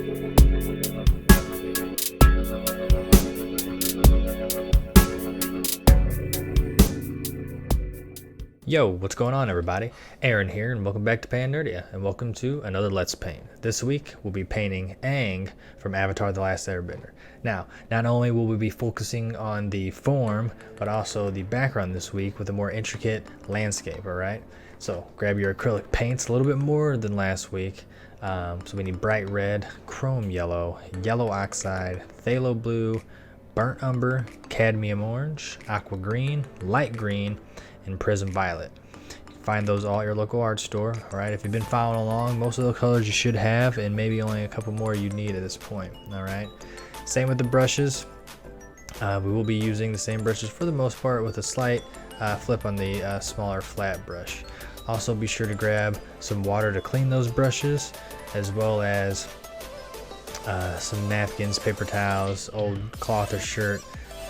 Yo, what's going on everybody? Aaron here and welcome back to PanNerdia and welcome to another Let's Paint. This week we'll be painting Aang from Avatar the Last Airbender. Now, not only will we be focusing on the form, but also the background this week with a more intricate landscape, alright? So grab your acrylic paints a little bit more than last week. So we need bright red, chrome yellow, yellow oxide, phthalo blue, burnt umber, cadmium orange, aqua green, light green, and prism violet. You can find those all at your local art store. Alright, if you've been following along, most of the colors you should have, and maybe only a couple more you need at this point. Alright, same with the brushes. We will be using the same brushes for the most part with a slight flip on the smaller flat brush. Also be sure to grab some water to clean those brushes, as well as some napkins, paper towels, old cloth or shirt,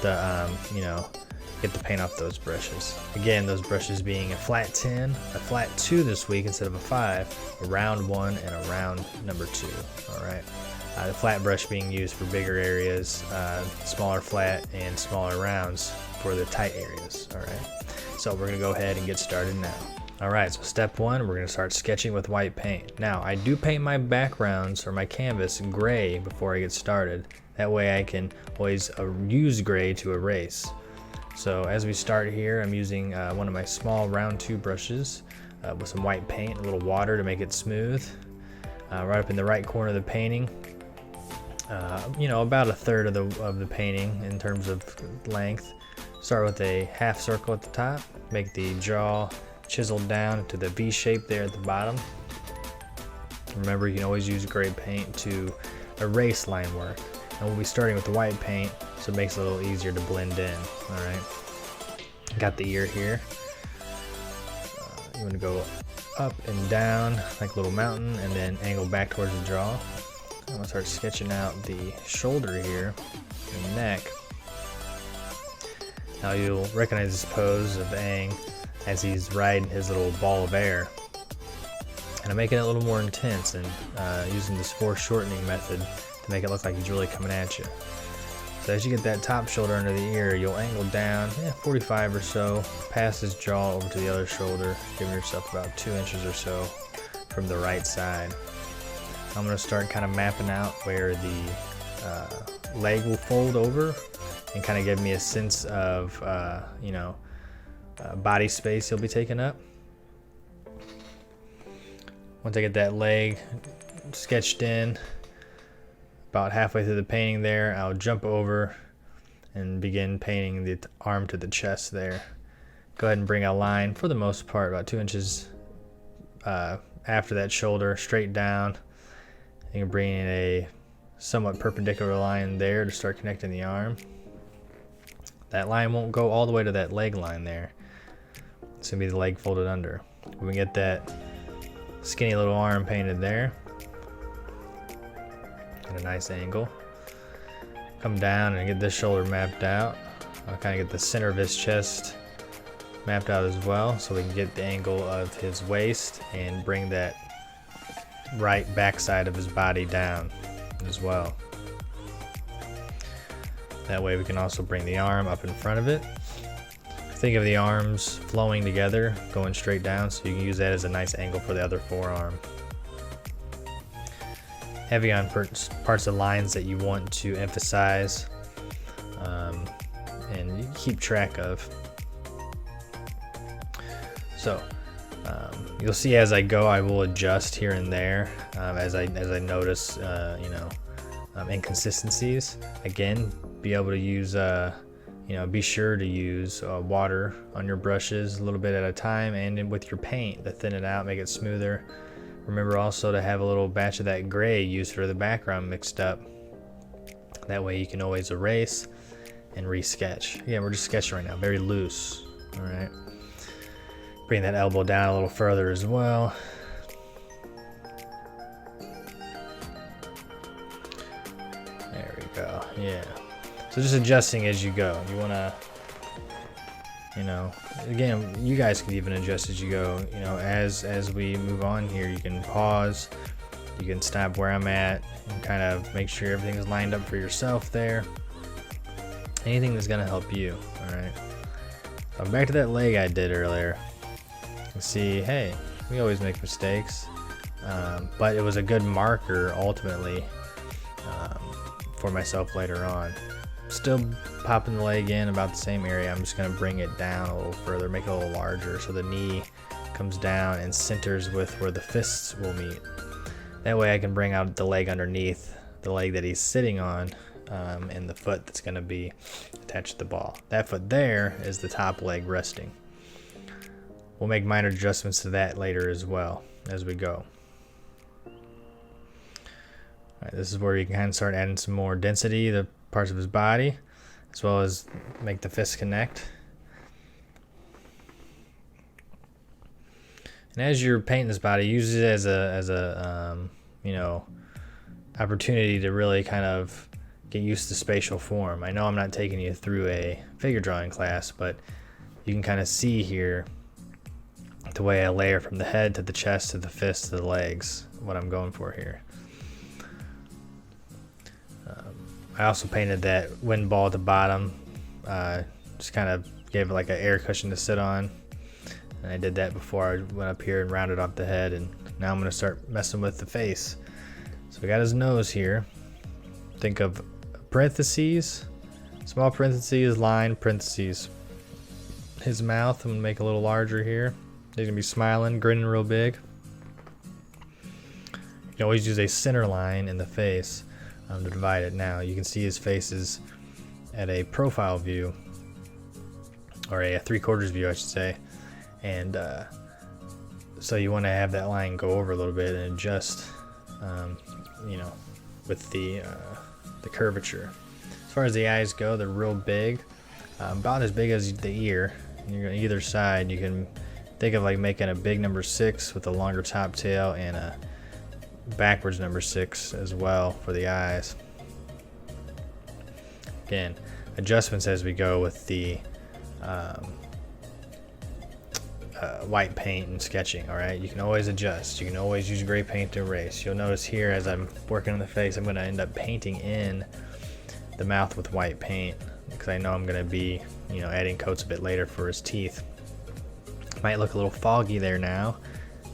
get the paint off those brushes. Again, those brushes being a flat 10, a flat 2 this week instead of a 5, a round 1, and a round number 2. Alright, the flat brush being used for bigger areas, smaller flat and smaller rounds for the tight areas. Alright, so we're going to go ahead and get started now. Alright, so step 1, we're going to start sketching with white paint. Now, I do paint my backgrounds or my canvas gray before I get started. That way I can always use gray to erase. So as we start here, I'm using one of my small round 2 brushes with some white paint, a little water to make it smooth. Right up in the right corner of the painting, about a third of the painting in terms of length. Start with a half circle at the top, make the jaw chiseled down to the V shape there at the bottom. Remember, you can always use gray paint to erase line work. And we'll be starting with the white paint, so it makes it a little easier to blend in. Alright, got the ear here. You want to go up and down like a little mountain and then angle back towards the jaw. I'm going to start sketching out the shoulder here and neck. Now you'll recognize this pose of Aang as he's riding his little ball of air. And I'm making it a little more intense and using this foreshortening method to make it look like he's really coming at you. So as you get that top shoulder under the ear, you'll angle down 45 or so, past his jaw over to the other shoulder, giving yourself about 2 inches or so from the right side. I'm going to start kind of mapping out where the leg will fold over and kind of give me a sense of, body space he'll be taking up. Once I get that leg sketched in, about halfway through the painting there, I'll jump over and begin painting the arm to the chest there. Go ahead and bring a line, for the most part, about 2 inches after that shoulder, straight down. You can bring in a somewhat perpendicular line there to start connecting the arm. That line won't go all the way to that leg line there. It's going to be the leg folded under. We can get that skinny little arm painted there. At a nice angle. Come down and get this shoulder mapped out. I'll kind of get the center of his chest mapped out as well, so we can get the angle of his waist and bring that right backside of his body down as well. That way we can also bring the arm up in front of it. Think of the arms flowing together, going straight down, so you can use that as a nice angle for the other forearm. Heavy on parts of lines that you want to emphasize and you keep track of. So you'll see as I go, I will adjust here and there as I notice inconsistencies. Again, be able to use be sure to use water on your brushes a little bit at a time, and with your paint to thin it out, make it smoother. Remember also to have a little batch of that gray used for the background mixed up. That way you can always erase and re-sketch. Yeah, we're just sketching right now, very loose. Alright. Bring that elbow down a little further as well. There we go, yeah. So just adjusting as you go. You want to, again, you guys can even adjust as you go. As we move on here, you can pause, You can stop where I'm at and kind of make sure everything's lined up for yourself there. Anything that's gonna help you, all right? Back to that leg I did earlier. You see, hey, we always make mistakes, but it was a good marker ultimately for myself later on. Still popping the leg in about the same area. I'm just gonna bring it down a little further, make it a little larger, so the knee comes down and centers with where the fists will meet. That way I can bring out the leg underneath the leg that he's sitting on, and the foot that's going to be attached to the ball. That foot there is the top leg resting. We'll make minor adjustments to that later as well as we go. Alright, this is where you can kind of start adding some more density to parts of his body, as well as make the fists connect. And as you're painting this body, use it as a you know, opportunity to really kind of get used to spatial form. I know I'm not taking you through a figure drawing class, but you can kind of see here the way I layer from the head to the chest to the fist to the legs, what I'm going for here. I also painted that wind ball at the bottom, just kind of gave it like an air cushion to sit on. And I did that before I went up here and rounded off the head, and now I'm going to start messing with the face. So we got his nose here. Think of parentheses, small parentheses, line, parentheses. His mouth, I'm going to make a little larger here. He's going to be smiling, grinning real big. You can always use a center line in the face to divide it. Now you can see his face is at a profile view, or a 3/4 view I should say, and so you want to have that line go over a little bit and adjust, you know, with the curvature. As far as the eyes go, they're real big, about as big as the ear. And you're on either side. You can think of like making a big number 6 with a longer top tail and a backwards number 6 as well for the eyes. Again, adjustments as we go with the white paint and sketching. All right, you can always adjust. You can always use gray paint to erase. You'll notice here as I'm working on the face, I'm going to end up painting in the mouth with white paint because I know I'm going to be, you know, adding coats a bit later for his teeth. Might look a little foggy there now.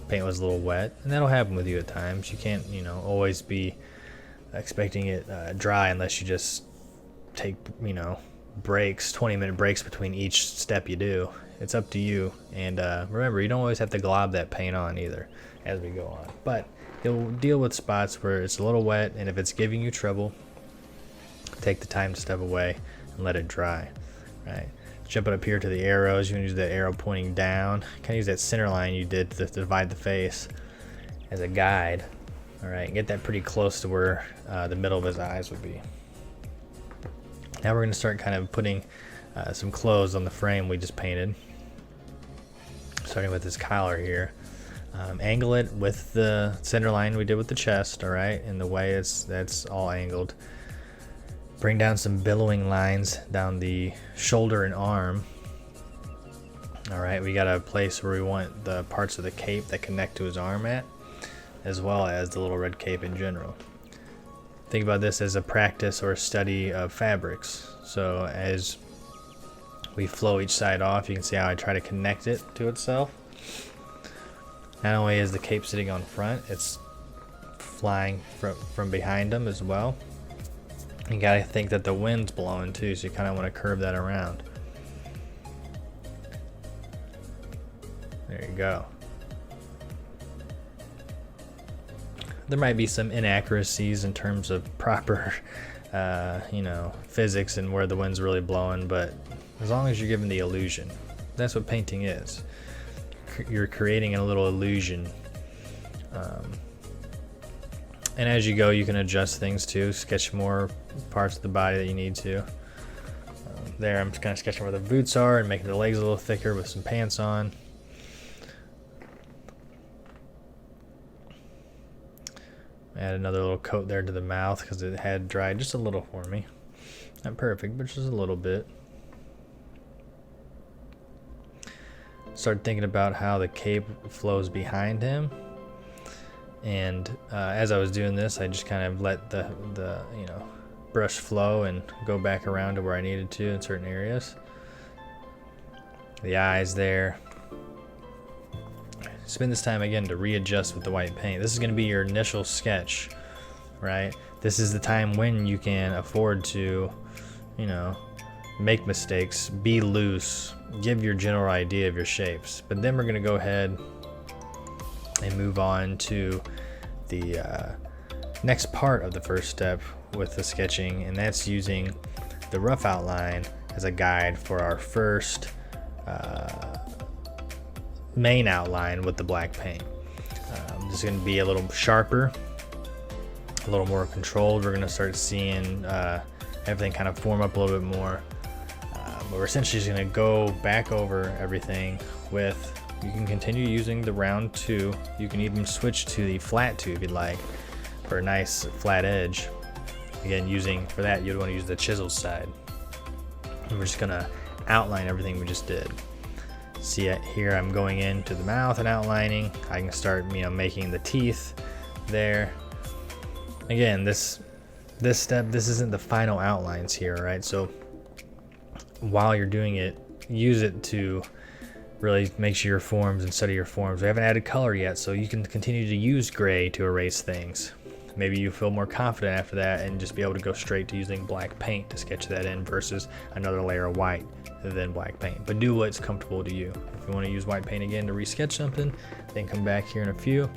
Paint was a little wet, and that'll happen with you at times. You can't, you know, always be expecting it dry unless you just take, you know, breaks, 20-minute breaks between each step you do. It's up to you, and remember, you don't always have to glob that paint on either as we go on, but you'll deal with spots where it's a little wet, and if it's giving you trouble, take the time to step away and let it dry. Right, jumping up here to the arrows, you can use the arrow pointing down. Kind of use that center line you did to divide the face as a guide. All right, get that pretty close to where the middle of his eyes would be. Now we're going to start kind of putting some clothes on the frame we just painted. Starting with this collar here. Angle it with the center line we did with the chest, all right, and the way that's all angled. Bring down some billowing lines down the shoulder and arm. All right, we got a place where we want the parts of the cape that connect to his arm at, as well as the little red cape in general. Think about this as a practice or a study of fabrics. So as we flow each side off, you can see how I try to connect it to itself. Not only is the cape sitting on front, it's flying from behind him as well. You gotta think that the wind's blowing too, so you kind of want to curve that around. There you go. There might be some inaccuracies in terms of proper, you know, physics and where the wind's really blowing, but as long as you're given the illusion, that's what painting is. You're creating a little illusion. And as you go, you can adjust things too, sketch more parts of the body that you need to. There, I'm just kind of sketching where the boots are and making the legs a little thicker with some pants on. Add another little coat there to the mouth because it had dried just a little for me. Not perfect, but just a little bit. Start thinking about how the cape flows behind him. And as I was doing this, I just kind of let the brush flow and go back around to where I needed to in certain areas. The eyes there. Spend this time again to readjust with the white paint. This is going to be your initial sketch, right? This is the time when you can afford to, make mistakes, be loose, give your general idea of your shapes. But then we're going to go ahead and move on to the next part of the first step with the sketching, and that's using the rough outline as a guide for our first main outline with the black paint. This is going to be a little sharper, a little more controlled. We're going to start seeing everything kind of form up a little bit more. But we're essentially just going to go back over everything with, you can continue using the round 2. You can even switch to the flat 2 if you'd like for a nice flat edge. Again, for that you'd want to use the chisel side. And we're just going to outline everything we just did. See it here, I'm going into the mouth and outlining. I can start making the teeth there. Again, this step, this isn't the final outlines here, right? So while you're doing it, use it to really make sure your forms and study your forms. We haven't added color yet, so you can continue to use gray to erase things. Maybe you feel more confident after that and just be able to go straight to using black paint to sketch that in versus another layer of white than black paint. But do what's comfortable to you. If you want to use white paint again to resketch something, then come back here in a few.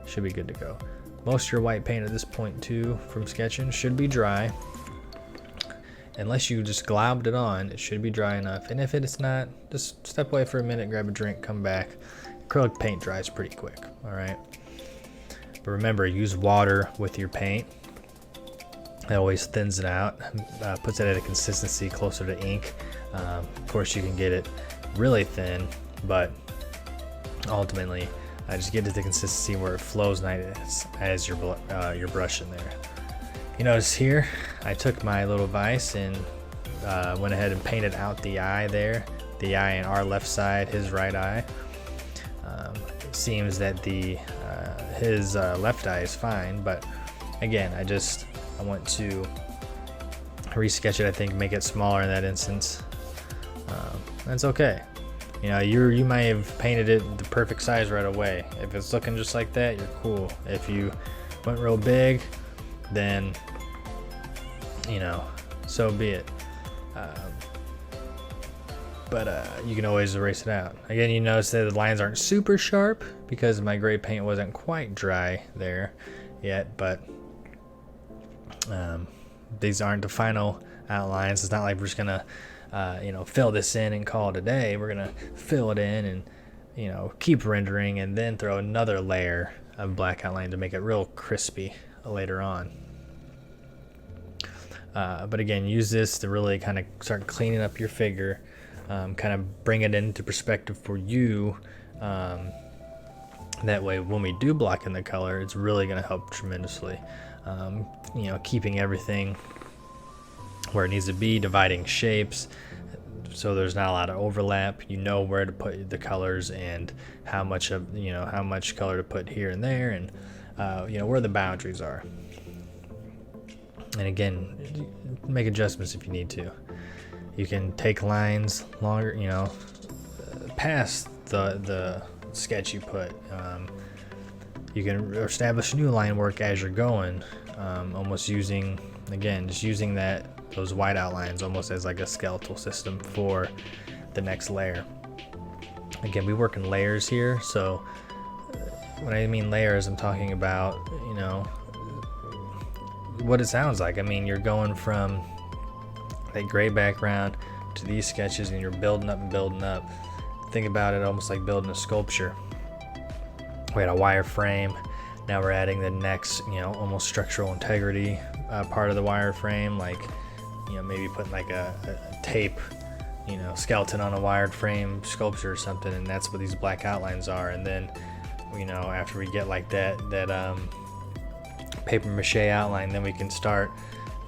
Should be good to go. Most of your white paint at this point too from sketching should be dry. Unless you just globbed it on, it should be dry enough. And if it's not, just step away for a minute, grab a drink, come back. Acrylic paint dries pretty quick, all right? But remember, use water with your paint. It always thins it out, puts it at a consistency closer to ink. Of course, you can get it really thin, but ultimately, just get to the consistency where it flows nice as your brush in there. You notice here, I took my little vise and went ahead and painted out the eye there. The eye in our left side, his right eye. It seems that his left eye is fine, but again, I want to resketch it, I think, make it smaller in that instance. That's okay. You might have painted it the perfect size right away. If it's looking just like that, you're cool. If you went real big, then so be it. But you can always erase it out. Again, you notice that the lines aren't super sharp because my gray paint wasn't quite dry there yet, but these aren't the final outlines. It's not like we're just gonna fill this in and call it a day. We're gonna fill it in and keep rendering and then throw another layer of black outline to make it real crispy later on. But again, use this to really kind of start cleaning up your figure, kind of bring it into perspective for you. That way, when we do block in the color, it's really going to help tremendously. Keeping everything where it needs to be, dividing shapes, so there's not a lot of overlap. You know where to put the colors and how much color to put here and there, and where the boundaries are. And again, make adjustments if you need to. You can take lines longer, past the sketch you put. You can establish new line work as you're going, almost using those white outlines almost as like a skeletal system for the next layer. Again, we work in layers here, so when I mean layers, I'm talking about what it sounds like. I mean, you're going from that gray background to these sketches and you're building up and building up. Think about it almost like building a sculpture. We had a wire frame. Now we're adding the next, almost structural integrity part of the wire frame, like, maybe putting like a tape, skeleton on a wired frame sculpture or something, and that's what these black outlines are. And then, after we get like that paper mache outline, then we can start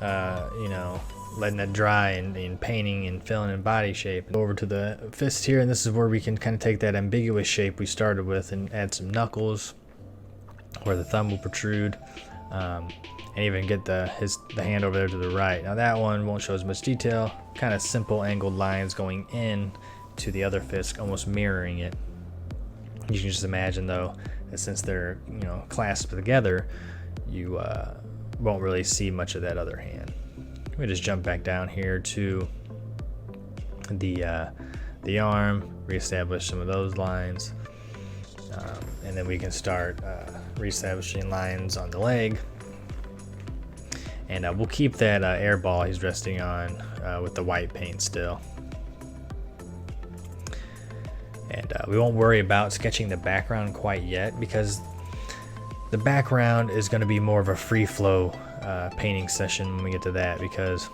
letting it dry and painting and filling in body shape. Over to the fist here, and this is where we can kind of take that ambiguous shape we started with and add some knuckles, where the thumb will protrude, and even get the hand over there to the right. Now that one won't show as much detail, kind of simple angled lines going in to the other fist, almost mirroring it. You can just imagine though that since they're clasped together, you won't really see much of that other hand. We just jump back down here to the arm, reestablish some of those lines, and then we can start reestablishing lines on the leg. And we'll keep that air ball he's resting on with the white paint still. And we won't worry about sketching the background quite yet, because the background is going to be more of a free flow painting session when we get to that, because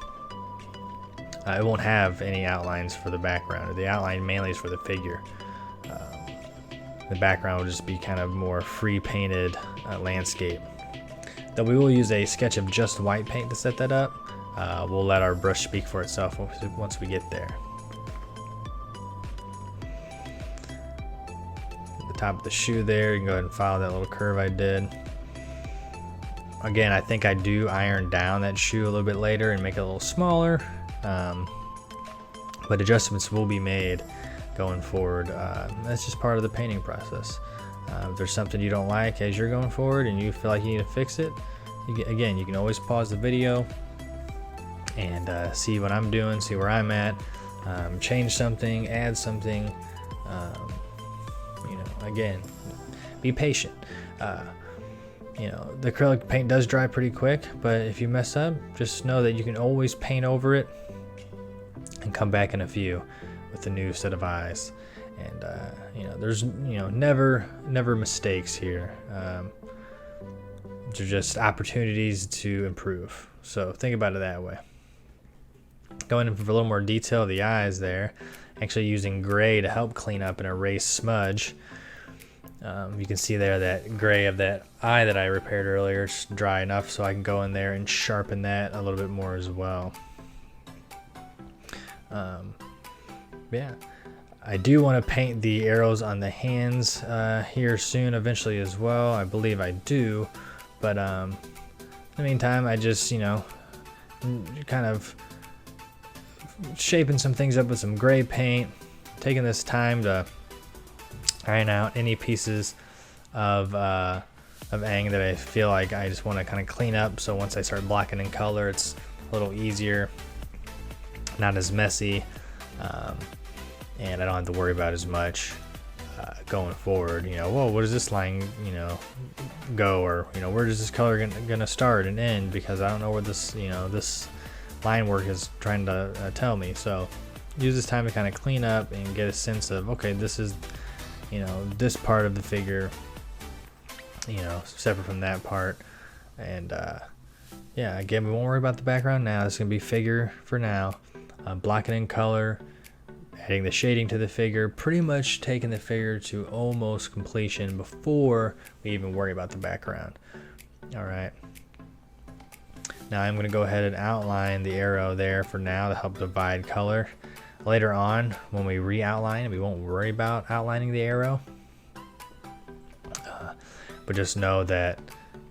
it won't have any outlines for the background. The outline mainly is for the figure. The background will just be kind of more free painted landscape. Though we will use a sketch of just white paint to set that up. We'll let our brush speak for itself once we get there. The top of the shoe there, you can go ahead and follow that little curve I did. Again, I think I do iron down that shoe a little bit later and make it a little smaller, but adjustments will be made going forward. That's just part of the painting process. If there's something you don't like as you're going forward and you feel like you need to fix it, you can always pause the video and see what I'm doing, see where I'm at, change something, add something. Again, be patient. The acrylic paint does dry pretty quick, but if you mess up, just know that you can always paint over it and come back in a few with a new set of eyes. And there's never mistakes here. They're just opportunities to improve. So think about it that way. Going in for a little more detail of the eyes there, actually using gray to help clean up and erase smudge. You can see there that gray of that eye that I repaired earlier is dry enough so I can go in there and sharpen that a little bit more as well. Yeah, I do want to paint the arrows on the hands here soon, eventually as well. I believe I do, but in the meantime, I just kind of shaping some things up with some gray paint, taking this time to iron out any pieces of Aang that I feel like I just want to kind of clean up, so once I start blocking in color it's a little easier, not as messy, and I don't have to worry about as much going forward. Whoa, what does this line go, or where does this color gonna start and end, because I don't know where this this line work is trying to tell me. So use this time to kind of clean up and get a sense of, okay, this is this part of the figure, separate from that part. And yeah, again, we won't worry about the background now. It's gonna be figure for now. Blocking in color, adding the shading to the figure, pretty much taking the figure to almost completion before we even worry about the background. All right, now I'm gonna go ahead and outline the arrow there for now to help divide color. Later on, when we re-outline, we won't worry about outlining the arrow, but just know that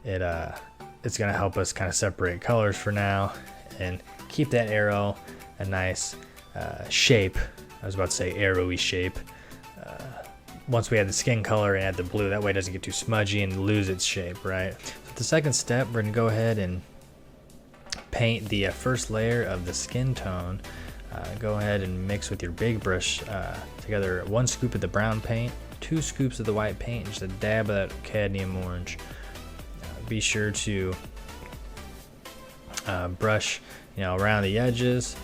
it's going to help us kind of separate colors for now and keep that arrow a nice shape. I was about to say arrowy shape. Once we add the skin color and add the blue, that way it doesn't get too smudgy and lose its shape, right? So the second step, we're going to go ahead and paint the first layer of the skin tone. Go ahead and mix with your big brush together 1 scoop of the brown paint, 2 scoops of the white paint, and just a dab of that cadmium orange. Be sure to brush around the edges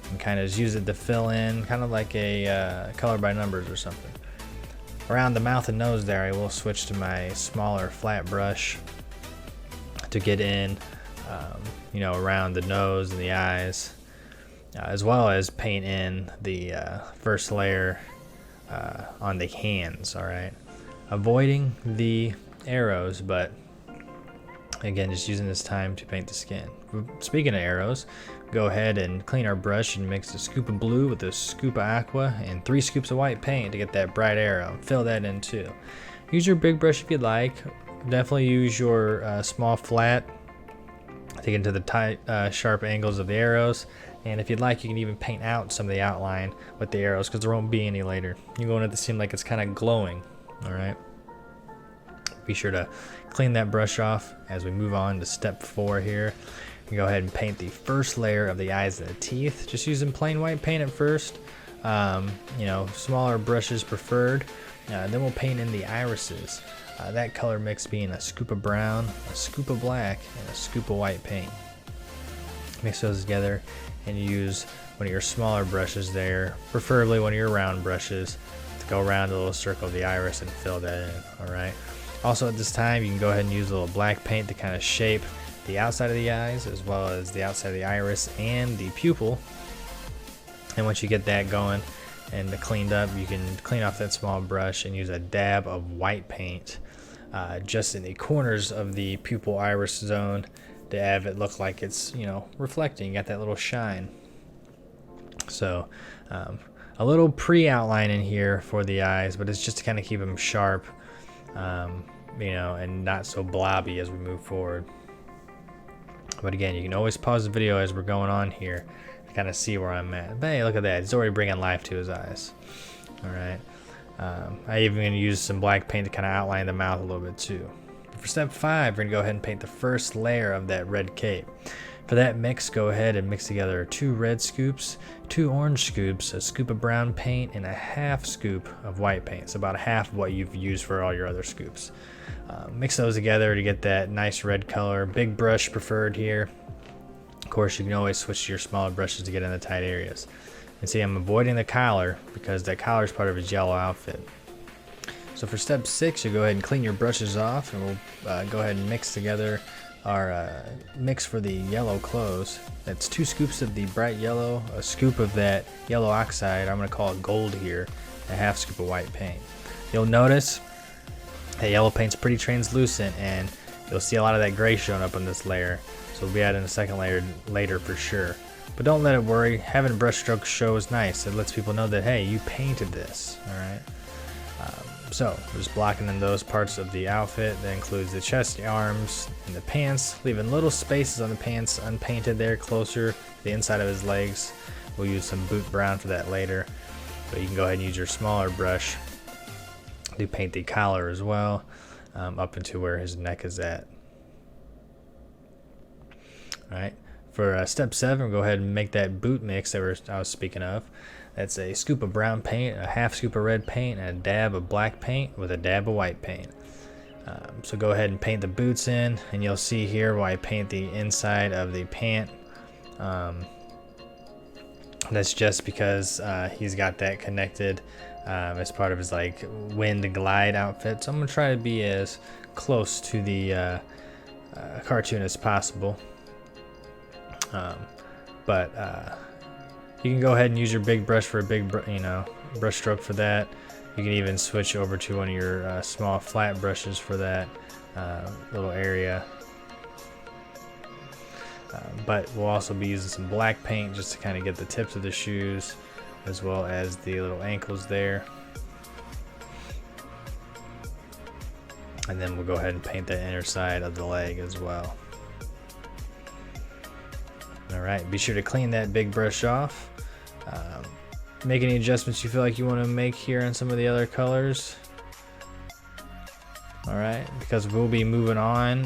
and kind of just use it to fill in, kind of like a color by numbers or something. Around the mouth and nose there, I will switch to my smaller flat brush to get in around the nose and the eyes, as well as paint in the first layer on the hands. All right, avoiding the arrows, but again, just using this time to paint the skin. Speaking of arrows, go ahead and clean our brush and mix a scoop of blue with a scoop of aqua and 3 scoops of white paint to get that bright arrow. Fill that in too. Use your big brush if you'd like, definitely use your small flat to get into the tight, sharp angles of the arrows. And if you'd like, you can even paint out some of the outline with the arrows, because there won't be any later. You want it to seem like it's kind of glowing. All right. Be sure to clean that brush off as we move on to step 4 here. You go ahead and paint the first layer of the eyes and the teeth, just using plain white paint at first. You know, smaller brushes preferred. Then we'll paint in the irises. That color mix being a scoop of brown, a scoop of black, and a scoop of white paint. Mix those together and use one of your smaller brushes there, preferably one of your round brushes, to go around the little circle of the iris and fill that in. Alright. Also at this time, you can go ahead and use a little black paint to kind of shape the outside of the eyes as well as the outside of the iris and the pupil. And once you get that going and cleaned up, you can clean off that small brush and use a dab of white paint just in the corners of the pupil iris zone to have it look like it's, you know, reflecting. You got that little shine. So a little pre-outline in here for the eyes, but it's just to kind of keep them sharp, you know, and not so blobby as we move forward. But again, you can always pause the video as we're going on here to kind of see where I'm at. But hey, look at that. It's already bringing life to his eyes. All right. I even going to use some black paint to kind of outline the mouth a little bit too. For step 5, we're going to go ahead and paint the first layer of that red cape. For that mix, go ahead and mix together 2 red scoops, 2 orange scoops, a scoop of brown paint, and a half scoop of white paint. It's about half of what you've used for all your other scoops. Mix those together to get that nice red color. Big brush preferred here. Of course, you can always switch to your smaller brushes to get in the tight areas. And see, I'm avoiding the collar because that collar is part of his yellow outfit. So for step 6, you go ahead and clean your brushes off, and we'll go ahead and mix together our mix for the yellow clothes. That's 2 scoops of the bright yellow, a scoop of that yellow oxide, I'm going to call it gold here, and a half scoop of white paint. You'll notice that yellow paint's pretty translucent, and you'll see a lot of that gray showing up on this layer. So we'll be adding a second layer later for sure. But don't let it worry. Having brush strokes show is nice. It lets people know that, hey, you painted this. All right. So just blocking in those parts of the outfit. That includes the chest, the arms, and the pants, leaving little spaces on the pants unpainted there closer to the inside of his legs. We'll use some boot brown for that later, but you can go ahead and use your smaller brush to paint the collar as well, up into where his neck is at. All right. For step 7, we'll go ahead and make that boot mix that I was speaking of. That's a scoop of brown paint, a half scoop of red paint, and a dab of black paint with a dab of white paint. So go ahead and paint the boots in, and you'll see here why I paint the inside of the pant. That's just because he's got that connected as part of his like wind glide outfit. So I'm gonna try to be as close to the cartoon as possible. But you can go ahead and use your big brush for a big brush stroke for that. You can even switch over to one of your small flat brushes for that little area. But we'll also be using some black paint just to kind of get the tips of the shoes as well as the little ankles there. And then we'll go ahead and paint the inner side of the leg as well. Alright, be sure to clean that big brush off. Make any adjustments you feel like you want to make here on some of the other colors. Alright, because we'll be moving on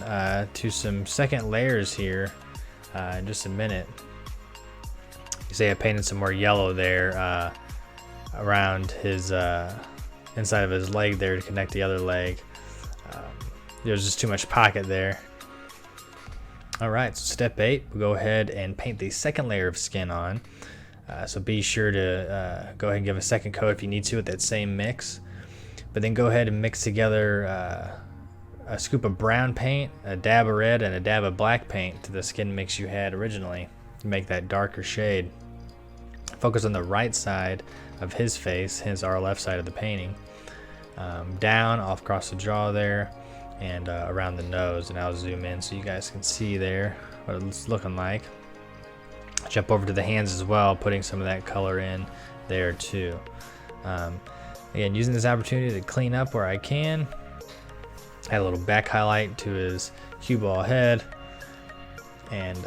to some second layers here in just a minute. You see I painted some more yellow there around his inside of his leg there to connect the other leg. There's just too much pocket there. Alright, so step 8, we'll go ahead and paint the second layer of skin on. So be sure to go ahead and give a second coat if you need to with that same mix. But then go ahead and mix together a scoop of brown paint, a dab of red, and a dab of black paint to the skin mix you had originally to make that darker shade. Focus on the right side of his face, hence our left side of the painting. Down, off across the jaw there, and around the nose, and I'll zoom in so you guys can see there what it's looking like. Jump over to the hands as well, putting some of that color in there too. Again, using this opportunity to clean up where I can. Add a little back highlight to his cue ball head, and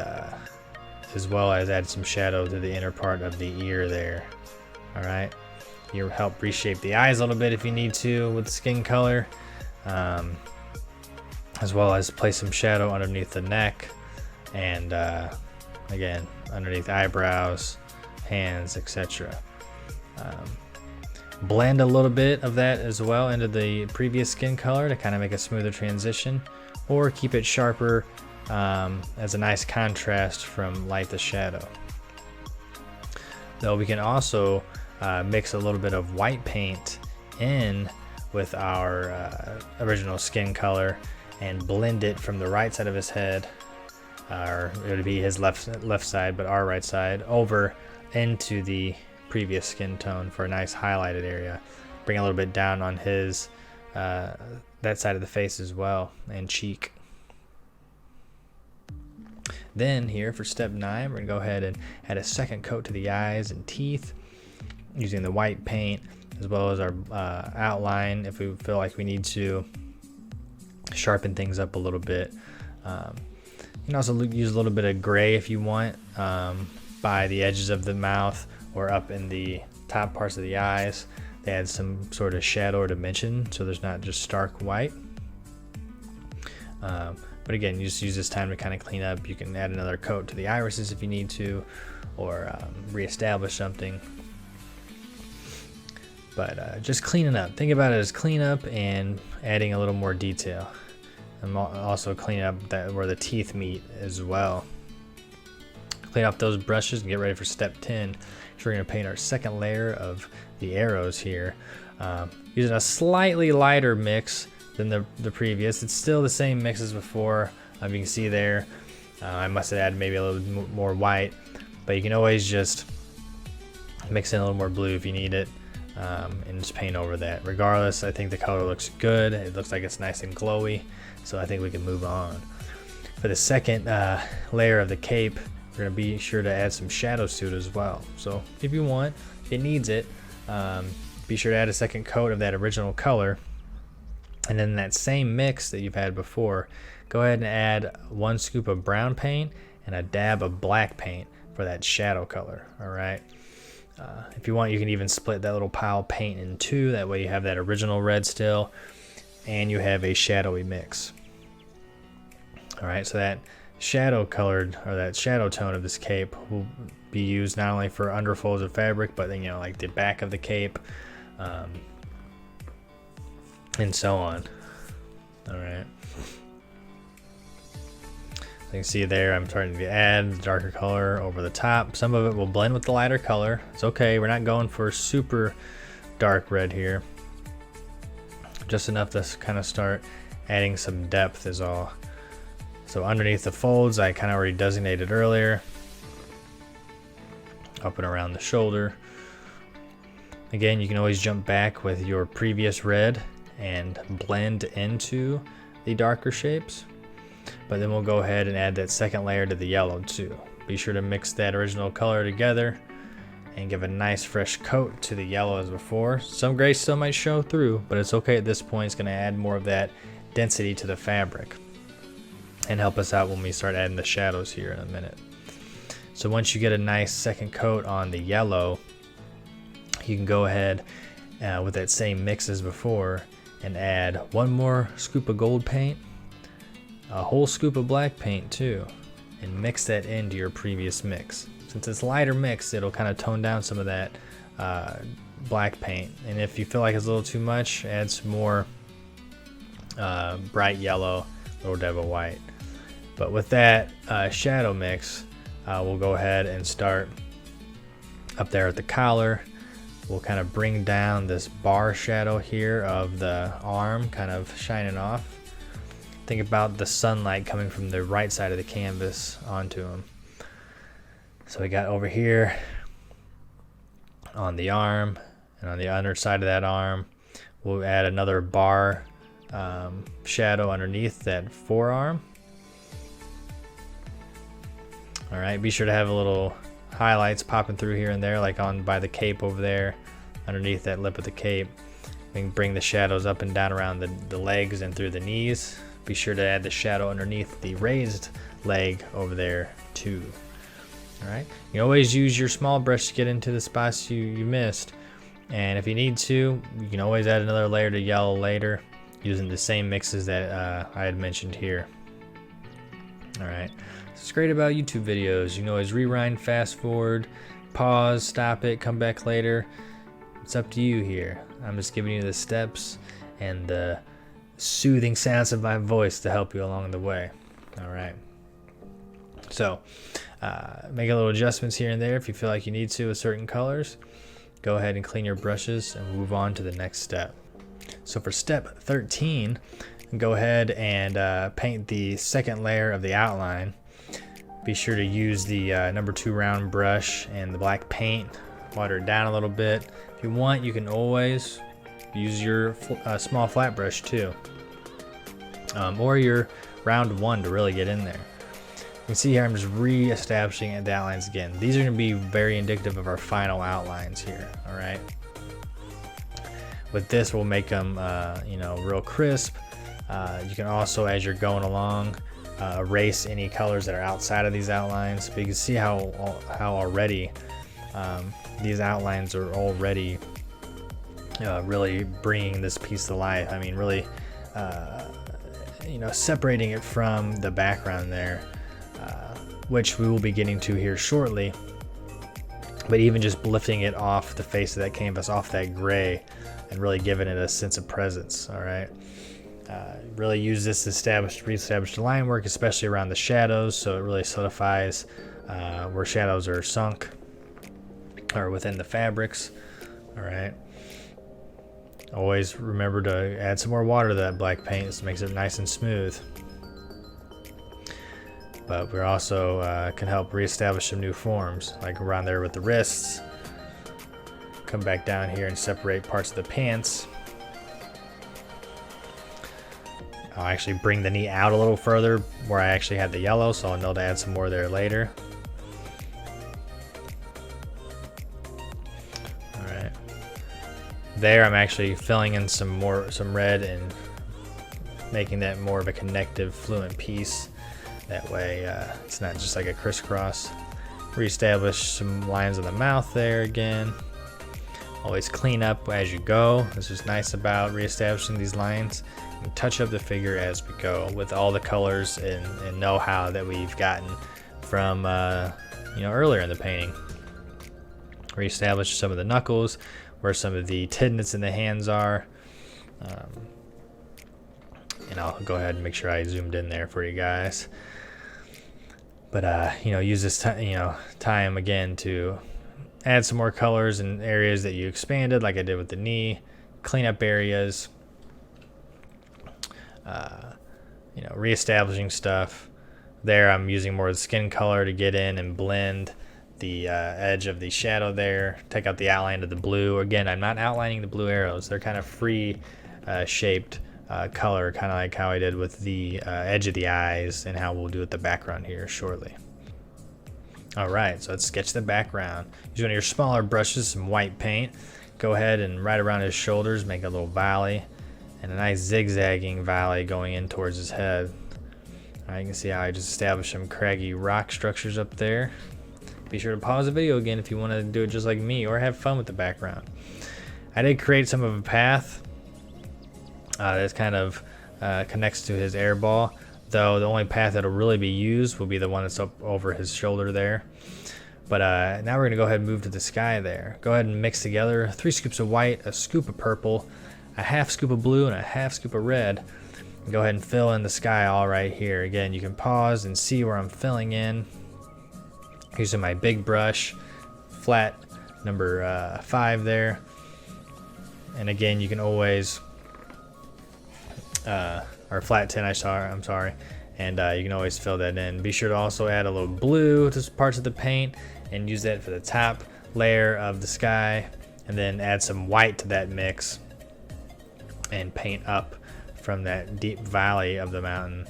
as well as add some shadow to the inner part of the ear there. All right, you help reshape the eyes a little bit if you need to with skin color, as well as place some shadow underneath the neck, and again underneath eyebrows, hands, etc. Blend a little bit of that as well into the previous skin color to kind of make a smoother transition, or keep it sharper as a nice contrast from light to shadow. Though we can also mix a little bit of white paint in with our original skin color and blend it from the right side of his head, or it would be his left side, but our right side, over into the previous skin tone for a nice highlighted area. Bring a little bit down on his that side of the face as well, and cheek. Then here for step 9, we're gonna go ahead and add a second coat to the eyes and teeth using the white paint, as well as our outline if we feel like we need to sharpen things up a little bit. You can also use a little bit of gray if you want, by the edges of the mouth or up in the top parts of the eyes. They add some sort of shadow or dimension, so there's not just stark white. But again, you just use this time to kind of clean up. You can add another coat to the irises if you need to, or reestablish something. But just cleaning up. Think about it as clean up and adding a little more detail. And also clean up where the teeth meet as well. Clean off those brushes and get ready for step 10. So we're going to paint our second layer of the arrows here, using a slightly lighter mix than the previous. It's still the same mix as before. You can see there, I must have added maybe a little more white, but you can always just mix in a little more blue if you need it, and just paint over that. Regardless, I think the color looks good. It looks like it's nice and glowy, so I think we can move on. For the second layer of the cape, we're going to be sure to add some shadows to it as well. So if you want, if it needs it, be sure to add a second coat of that original color, and then that same mix that you've had before, go ahead and add 1 scoop of brown paint and a dab of black paint for that shadow color. All right, if you want, you can even split that little pile of paint in 2. That way you have that original red still and you have a shadowy mix. All right, so that shadow colored, or that shadow tone of this cape, will be used not only for underfolds of fabric, but then, you know, like the back of the cape, and so on. All right, so you can see there I'm starting to add the darker color over the top. Some of it will blend with the lighter color. It's okay, we're not going for super dark red here, just enough to kind of start adding some depth is all. So underneath the folds, I kind of already designated earlier, up and around the shoulder. Again, you can always jump back with your previous red and blend into the darker shapes, but then we'll go ahead and add that second layer to the yellow too. Be sure to mix that original color together and give a nice fresh coat to the yellow as before. Some gray still might show through, but it's okay at this point. It's going to add more of that density to the fabric and help us out when we start adding the shadows here in a minute. So once you get a nice second coat on the yellow, you can go ahead with that same mix as before and add 1 more scoop of gold paint, a whole scoop of black paint too, and mix that into your previous mix. Since it's lighter mix, it'll kind of tone down some of that black paint, and if you feel like it's a little too much, add some more bright yellow or devil white. But with that shadow mix, we'll go ahead and start up there at the collar. We'll kind of bring down this bar shadow here of the arm, kind of shining off. Think about the sunlight coming from the right side of the canvas onto him. So we got over here on the arm, and on the underside of that arm, we'll add another bar shadow underneath that forearm. All right, be sure to have a little highlights popping through here and there, like on by the cape over there, underneath that lip of the cape. We can bring the shadows up and down around the legs and through the knees. Be sure to add the shadow underneath the raised leg over there too. Alright, you can always use your small brush to get into the spots you missed. And if you need to, you can always add another layer to yellow later using the same mixes that I had mentioned here. Alright, this is great about YouTube videos. You can always rewind, fast forward, pause, stop it, come back later. It's up to you here. I'm just giving you the steps and the soothing sounds of my voice to help you along the way. Alright, so make a little adjustments here and there if you feel like you need to with certain colors. Go ahead and clean your brushes and move on to the next step. So for step 13, go ahead and paint the second layer of the outline. Be sure to use the number 2 round brush and the black paint. Water it down a little bit. If you want, you can always use your small flat brush too, or your round 1 to really get in there. You can see here I'm just re-establishing the outlines again. These are going to be very indicative of our final outlines here. All right. With this, we'll make them, real crisp. You can also, as you're going along, erase any colors that are outside of these outlines. But you can see how already these outlines are already really bringing this piece to life. I mean, really, separating it from the background there. Which we will be getting to here shortly, but even just lifting it off the face of that canvas, off that gray, and really giving it a sense of presence. All right, really use this to reestablish the line work, especially around the shadows, so it really solidifies where shadows are sunk or within the fabrics. All right, always remember to add some more water to that black paint. This makes it nice and smooth. But we're also can help reestablish some new forms, like around there with the wrists. Come back down here and separate parts of the pants. I'll actually bring the knee out a little further where I actually had the yellow, so I'll know to add some more there later. Alright. There I'm actually filling in some red and making that more of a connective, fluent piece. That way it's not just like a crisscross. Reestablish some lines of the mouth there again. Always clean up as you go. This is nice about reestablishing these lines. And touch up the figure as we go with all the colors and know-how that we've gotten from earlier in the painting. Reestablish some of the knuckles, where some of the tendons in the hands are. And I'll go ahead and make sure I zoomed in there for you guys. But use this time again to add some more colors in areas that you expanded, like I did with the knee. Clean up areas. Reestablishing stuff. There, I'm using more of the skin color to get in and blend the edge of the shadow there. Take out the outline of the blue. Again, I'm not outlining the blue arrows. They're kind of free shaped color, kind of like how I did with the edge of the eyes and how we'll do with the background here shortly. Alright, so let's sketch the background. Use one of your smaller brushes, some white paint. Go ahead and right around his shoulders, make a little valley and a nice zigzagging valley going in towards his head. Alright, you can see how I just established some craggy rock structures up there. Be sure to pause the video again if you want to do it just like me or have fun with the background. I did create some of a path that kind of connects to his air ball, though the only path that'll really be used will be the one that's up over his shoulder there. But now we're going to go ahead and move to the sky there. Go ahead and mix together 3 scoops of white, a scoop of purple, a half scoop of blue, and a half scoop of red. And go ahead and fill in the sky all right here. Again, you can pause and see where I'm filling in. Using my big brush, flat number 5 there. And again, you can always or flat 10, I'm sorry, and you can always fill that in. Be sure to also add a little blue to parts of the paint and use that for the top layer of the sky, and then add some white to that mix and paint up from that deep valley of the mountain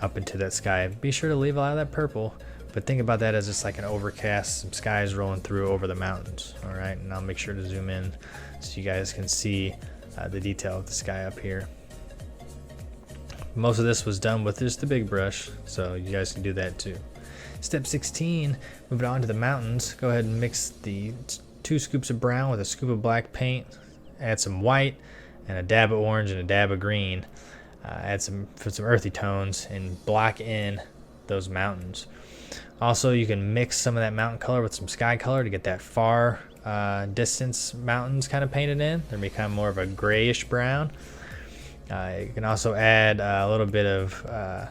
up into that sky. Be sure to leave a lot of that purple, but think about that as just like an overcast, some skies rolling through over the mountains. All right, and I'll make sure to zoom in so you guys can see the detail of the sky up here. Most of this was done with just the big brush, so you guys can do that too. Step 16, moving on to the mountains. Go ahead and mix the 2 scoops of brown with a scoop of black paint. Add some white and a dab of orange and a dab of green. Add some earthy tones and block in those mountains. Also, you can mix some of that mountain color with some sky color to get that far distance mountains kind of painted in. They'll become more of a grayish brown. You can also add a little bit of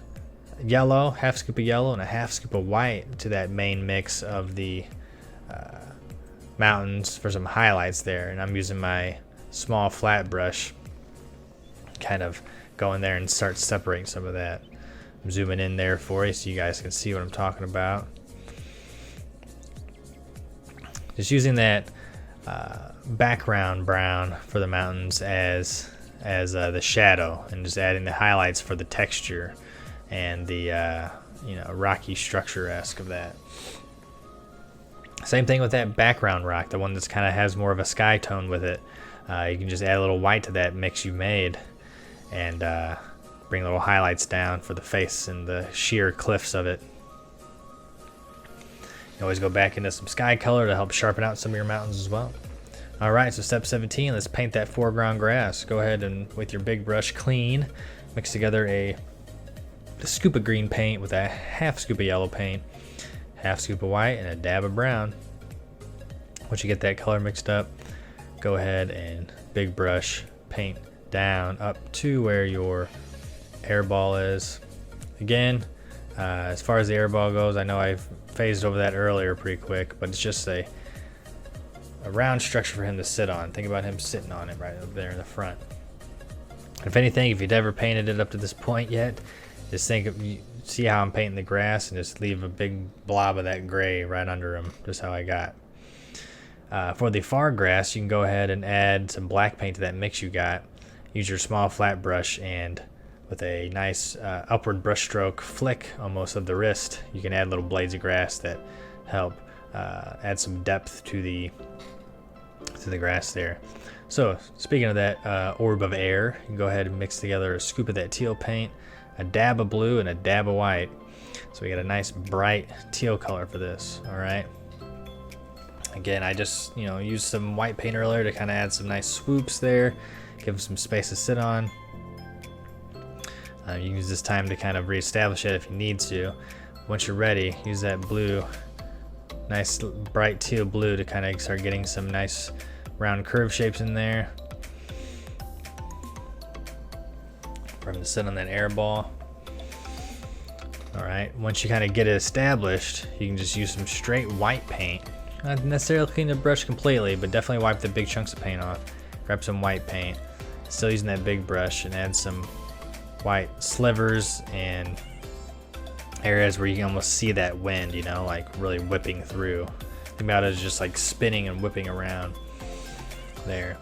yellow, half scoop of yellow and a half scoop of white to that main mix of the mountains for some highlights there. And I'm using my small flat brush, kind of go in there and start separating some of that. I'm zooming in there for you so you guys can see what I'm talking about. Just using that background brown for the mountains as the shadow, and just adding the highlights for the texture and the rocky structure-esque of that. Same thing with that background rock, the one that's kind of has more of a sky tone with it. You can just add a little white to that mix you made and bring little highlights down for the face and the sheer cliffs of it. You can always go back into some sky color to help sharpen out some of your mountains as well. Alright, so step 17, let's paint that foreground grass. Go ahead and with your big brush clean, mix together a scoop of green paint with a half scoop of yellow paint, half scoop of white, and a dab of brown. Once you get that color mixed up, go ahead and big brush paint down up to where your airball is. Again, as far as the airball goes, I know I've phased over that earlier pretty quick, but it's just a round structure for him to sit on. Think about him sitting on it right up there in the front. If anything, if you've never painted it up to this point yet, just see how I'm painting the grass and just leave a big blob of that gray right under him, just how I got. For the far grass, you can go ahead and add some black paint to that mix you got. Use your small flat brush, and with a nice upward brush stroke flick almost of the wrist, you can add little blades of grass that help add some depth to the grass there. So speaking of that orb of air, you can go ahead and mix together a scoop of that teal paint, a dab of blue, and a dab of white. So we got a nice bright teal color for this. All right. Again, I just used some white paint earlier to kind of add some nice swoops there, give them some space to sit on. You can use this time to kind of reestablish it if you need to. Once you're ready, use that blue, nice bright teal blue, to kind of start getting some nice round curve shapes in there for him to sit on that air ball. Alright, once you kind of get it established, you can just use some straight white paint. Not necessarily clean the brush completely, but definitely wipe the big chunks of paint off. Grab some white paint, still using that big brush, and add some white slivers and areas where you can almost see that wind, like really whipping through. Think about it as just like spinning and whipping around there.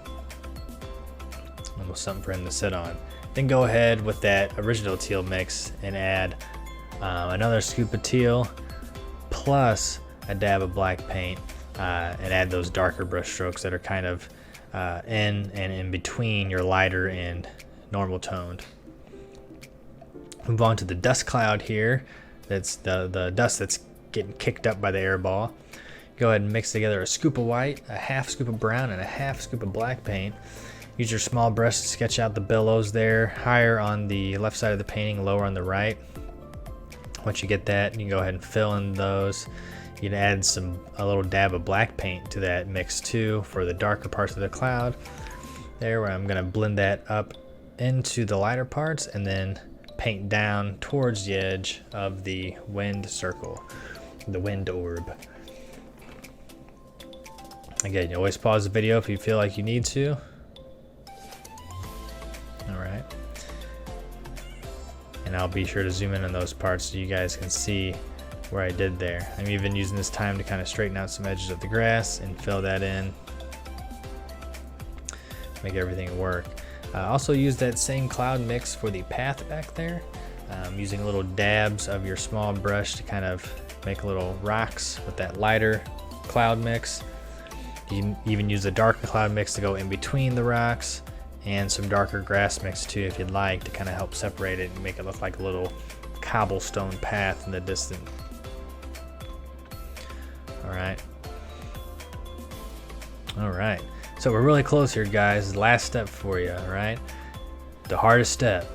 Almost something for him to sit on. Then go ahead with that original teal mix and add another scoop of teal plus a dab of black paint, and add those darker brush strokes that are kind of in and in between your lighter and normal toned. Move on to the dust cloud here. That's the dust that's getting kicked up by the air ball. Go ahead and mix together a scoop of white, a half scoop of brown, and a half scoop of black paint. Use your small brush to sketch out the billows there, higher on the left side of the painting, lower on the right. Once you get that, you can go ahead and fill in those. You can add a little dab of black paint to that mix too for the darker parts of the cloud. There, where I'm going to blend that up into the lighter parts and then paint down towards the edge of the wind circle, the wind orb. Again, you always pause the video if you feel like you need to. Alright. And I'll be sure to zoom in on those parts so you guys can see where I did there. I'm even using this time to kind of straighten out some edges of the grass and fill that in. Make everything work. Also use that same cloud mix for the path back there. Using little dabs of your small brush to kind of make little rocks with that lighter cloud mix. You can even use a darker cloud mix to go in between the rocks. and some darker grass mix too if you'd like, to kind of help separate it and make it look like a little cobblestone path in the distance. All right, so we're really close here, guys. Last step for you. All right, the hardest step.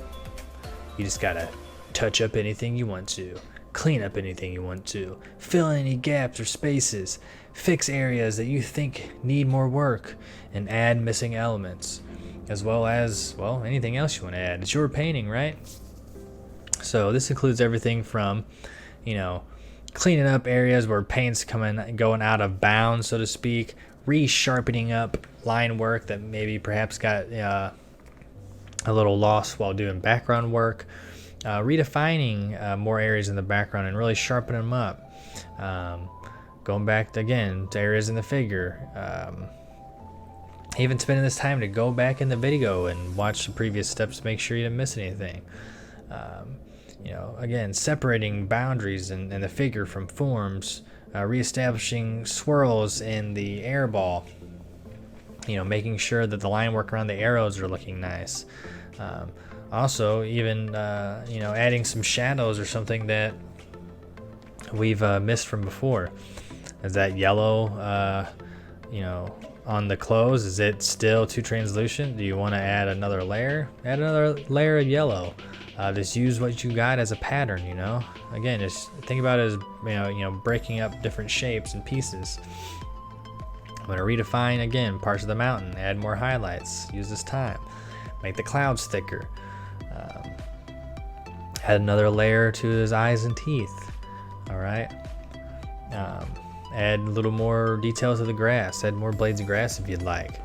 You just gotta touch up anything you want to, clean up anything you want to, fill in any gaps or spaces, fix areas that you think need more work, and add missing elements, as well as, well, anything else you want to add. It's your painting, right? So this includes everything from, cleaning up areas where paint's going out of bounds, so to speak, resharpening up line work that maybe perhaps got a little lost while doing background work, redefining more areas in the background and really sharpening them up, going back again to areas in the figure, even spending this time to go back in the video and watch the previous steps to make sure you didn't miss anything. Again, separating boundaries and the figure from forms, reestablishing swirls in the air ball, making sure that the line work around the arrows are looking nice. Also, even, adding some shadows or something that we've missed from before. Is that yellow, on the clothes, is it still too translucent? Do you want to add another layer? Add another layer of yellow. Just use what you got as a pattern, Again, just think about it as, breaking up different shapes and pieces. I'm going to redefine, again, parts of the mountain, add more highlights, use this time. Make the clouds thicker. Add another layer to his eyes and teeth. All right. Add a little more detail to the grass. Add more blades of grass if you'd like.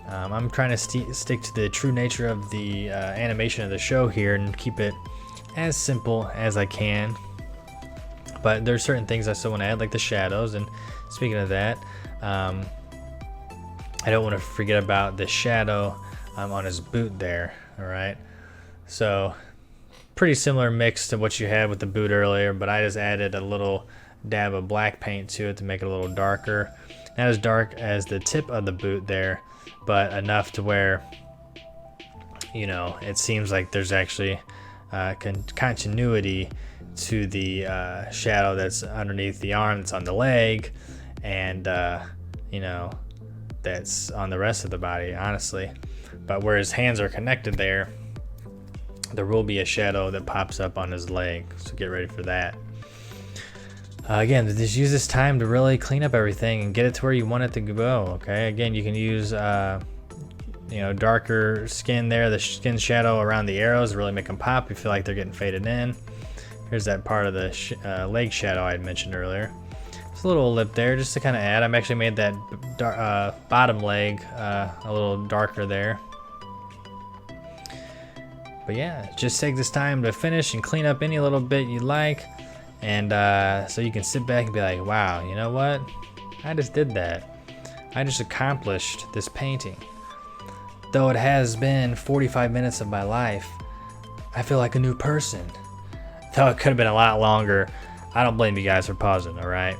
I'm trying to stick to the true nature of the animation of the show here and keep it as simple as I can. But there's certain things I still want to add, like the shadows. And speaking of that, I don't want to forget about the shadow on his boot there. All right, so pretty similar mix to what you had with the boot earlier, but I just added a little dab of black paint to it to make it a little darker. Not as dark as the tip of the boot there, but enough to where it seems like there's actually continuity to the shadow that's underneath the arm, that's on the leg, and that's on the rest of the body, honestly. But where his hands are connected there will be a shadow that pops up on his leg, so get ready for that. Again, just use this time to really clean up everything and get it to where you want it to go, okay? Again, you can use darker skin there, the skin shadow around the arrows, really make them pop. You feel like they're getting faded in. Here's that part of the leg shadow I had mentioned earlier. Just a little lip there just to kind of add. I've actually made that bottom leg a little darker there. But yeah, just take this time to finish and clean up any little bit you like. And so you can sit back and be like, wow, you know what? I just did that. I just accomplished this painting. Though it has been 45 minutes of my life, I feel like a new person. Though it could have been a lot longer, I don't blame you guys for pausing, all right?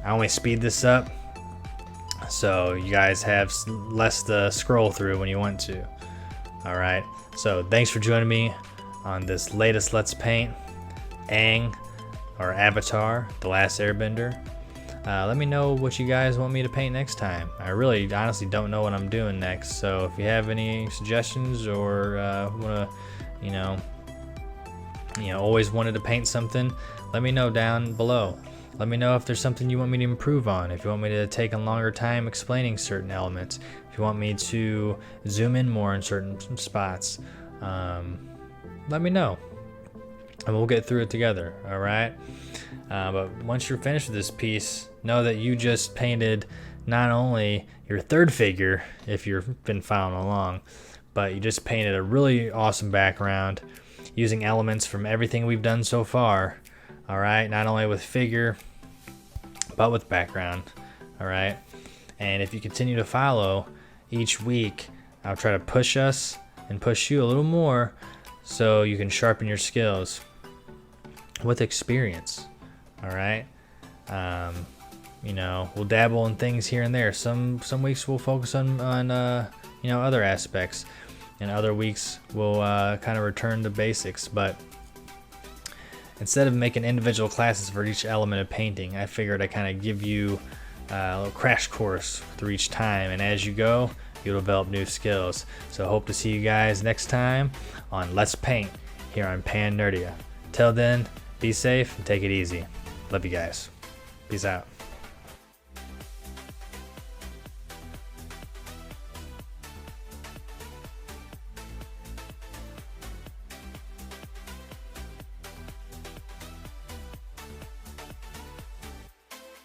I only speed this up so you guys have less to scroll through when you want to, all right? So thanks for joining me on this latest Let's Paint, Aang, or Avatar the Last Airbender. Let me know what you guys want me to paint next time. I really honestly don't know what I'm doing next, so if you have any suggestions or want to always wanted to paint something, let me know down below. Let me know if there's something you want me to improve on, if you want me to take a longer time explaining certain elements, if you want me to zoom in more in certain spots. Let me know and we'll get through it together, all right? But once you're finished with this piece, know that you just painted not only your third figure, if you've been following along, but you just painted a really awesome background using elements from everything we've done so far, all right? Not only with figure, but with background, all right? And if you continue to follow each week, I'll try to push us and push you a little more so you can sharpen your skills with experience, all right? We'll dabble in things here and there. Some weeks we'll focus on other aspects. And other weeks we'll kind of return to basics. But instead of making individual classes for each element of painting, I figured I'd kind of give you a little crash course through each time. And as you go, you'll develop new skills. So I hope to see you guys next time on Let's Paint here on PanNerdia. Till then, be safe and take it easy. Love you guys. Peace out.